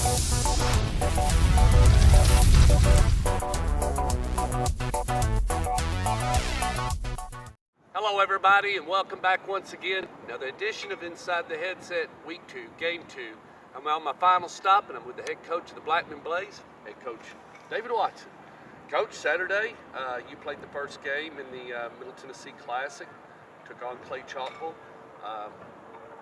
Hello everybody, and welcome back once again. Another edition of Inside the Headset, Week 2, Game 2. I'm on my final stop, and I'm with the head coach of the Blackman Blaze, head coach David Watson. Coach, Saturday, you played the first game in the Middle Tennessee Classic, took on Clay Chalkville.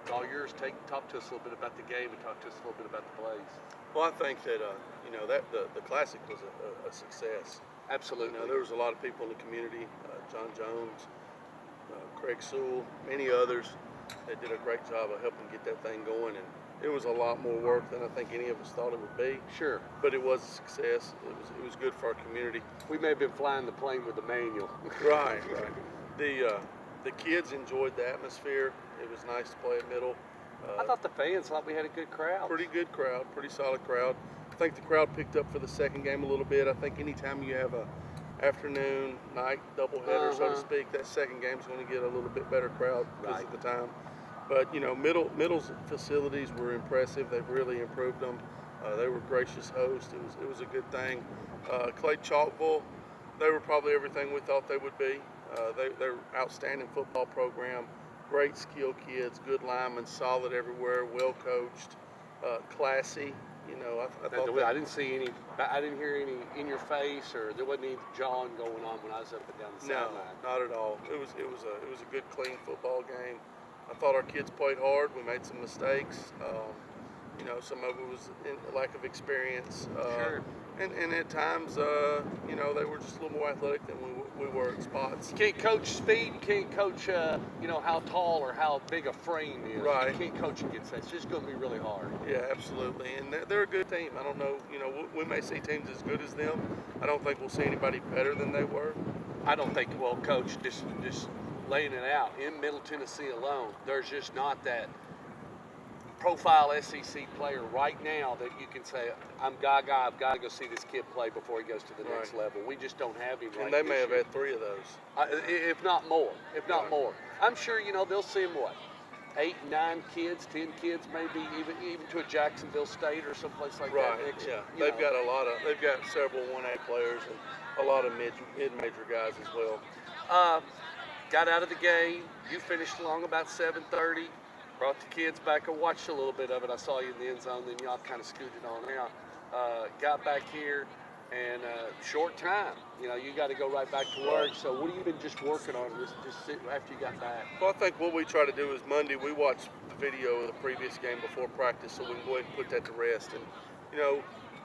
It's all yours. Talk to us a little bit about the game and talk to us a little bit about the Blaze. Well, I think that that the Classic was a success. Absolutely. There was a lot of people in the community, John Jones, Craig Sewell, many others that did a great job of helping get that thing going, and it was a lot more work than I think any of us thought it would be. Sure. But it was a success. It was good for our community. We may have been flying the plane with the manual. Right. The kids enjoyed the atmosphere. It was nice to play at Middle. I thought the fans thought we had a good crowd. Pretty good crowd, pretty solid crowd. I think the crowd picked up for the second game a little bit. I think anytime you have a afternoon, night doubleheader, so to speak, that second game is going to get a little bit better crowd because of the time. But Middle's facilities were impressive. They've really improved them. They were gracious hosts. It was a good thing. Clay Chalkville, they were probably everything we thought they would be. They're outstanding football program, great skilled kids, good linemen, solid everywhere, well coached, classy. I didn't see any. I didn't hear any in your face, or there wasn't any jawing going on when I was up and down the sideline. No, not at all. It was a good, clean football game. I thought our kids played hard. We made some mistakes. Some of it was lack of experience. Sure. And at times, they were just a little more athletic than we were at spots. You can't coach speed. You can't coach, how tall or how big a frame is. Right. You can't coach against that. It's just going to be really hard. Yeah, absolutely. And they're a good team. I don't know. We may see teams as good as them. I don't think we'll see anybody better than they were. I don't think. Well, Coach, just laying it out in Middle Tennessee alone, there's just not that profile SEC player right now that you can say, I've got to go see this kid play before he goes to the next level. We just don't have him. And they may have had 3 of those. If not more. More. I'm sure, they'll see him, 8, 9 kids, 10 kids, maybe even to a Jacksonville State or someplace like that. Right, yeah. They've got several 1A players and a lot of mid-major guys as well. Got out of the game. You finished along about 7:30. Brought the kids back. I watched a little bit of it. I saw you in the end zone. Then y'all kind of scooted on out. Got back here, and short time. You got to go right back to work. So what have you been just working on just after you got back? Well, I think what we try to do is Monday we watch the video of the previous game before practice, so we can go ahead and put that to rest. And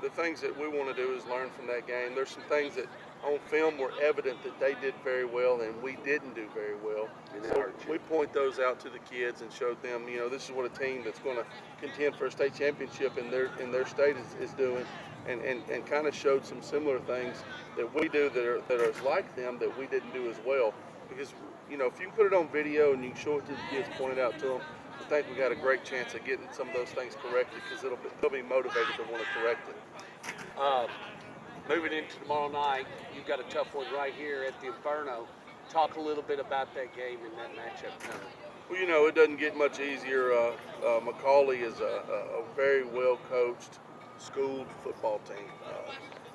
the things that we want to do is learn from that game. There's some things that on film were evident that they did very well and we didn't do very well. So we point those out to the kids and showed them, this is what a team that's going to contend for a state championship in their state is doing, and kind of showed some similar things that we do that are like them that we didn't do as well. Because if you can put it on video and you can show it to the kids, point it out to them, I think we got a great chance of getting some of those things corrected because they'll be motivated to want to correct it. Moving into tomorrow night, you've got a tough one right here at the Inferno. Talk a little bit about that game and that matchup coming. Well, it doesn't get much easier. McCallie is a very well coached, schooled football team.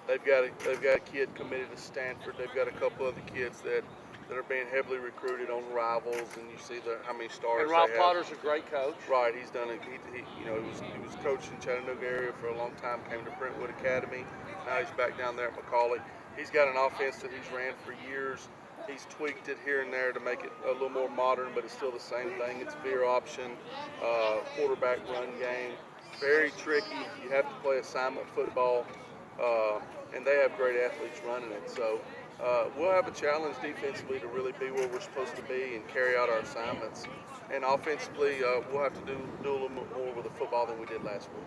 They've got a kid committed to Stanford. They've got a couple other kids that are being heavily recruited on Rivals, and you see how many stars. And Ralph Potter's a great coach. Right, he's done it. He was coached in Chattanooga area for a long time. Came to Brentwood Academy. Now he's back down there at McCallie. He's got an offense that he's ran for years. He's tweaked it here and there to make it a little more modern, but it's still the same thing. It's veer option, quarterback run game. Very tricky. You have to play assignment football, and they have great athletes running it. So we'll have a challenge defensively to really be where we're supposed to be and carry out our assignments. And offensively, we'll have to do a little more with the football than we did last week.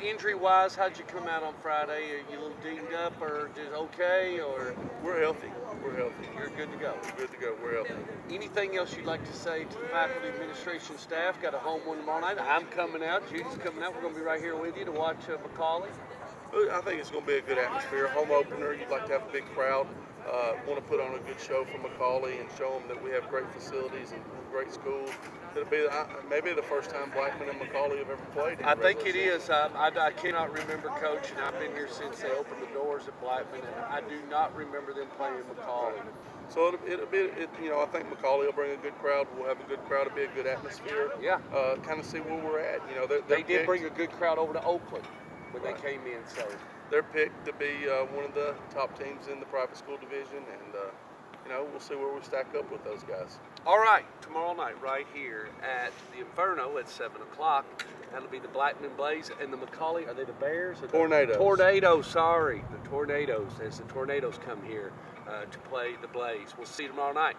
Injury-wise, how'd you come out on Friday? Are you a little dinged up or just okay? Or we're healthy. We're healthy. You're good to go. We're good to go. We're healthy. Anything else you'd like to say to the faculty, administration, staff? Got a home one tomorrow night. I'm coming out. Judy's coming out. We're going to be right here with you to watch McCallie. I think it's going to be a good atmosphere. Home opener. You'd like to have a big crowd. want to put on a good show for McCallie and show them that we have great facilities and great schools. It'll be maybe the first time Blackman and McCallie have ever played. I think it is. I cannot remember, Coach, and I've been here since they opened the doors at Blackman, and I do not remember them playing McCallie. So it'll be, I think McCallie will bring a good crowd. We'll have a good crowd. It'll be a good atmosphere. Yeah. Kind of see where we're at. They did bring a good crowd over to Oakland when they came in, so. They're picked to be one of the top teams in the private school division, and we'll see where we stack up with those guys. All right, tomorrow night right here at the Inferno at 7 o'clock. That'll be the Blackman Blaze and the McCallie. Are they the Bears? Or Tornadoes. Tornadoes, sorry. The Tornadoes, as the Tornadoes come here to play the Blaze. We'll see you tomorrow night.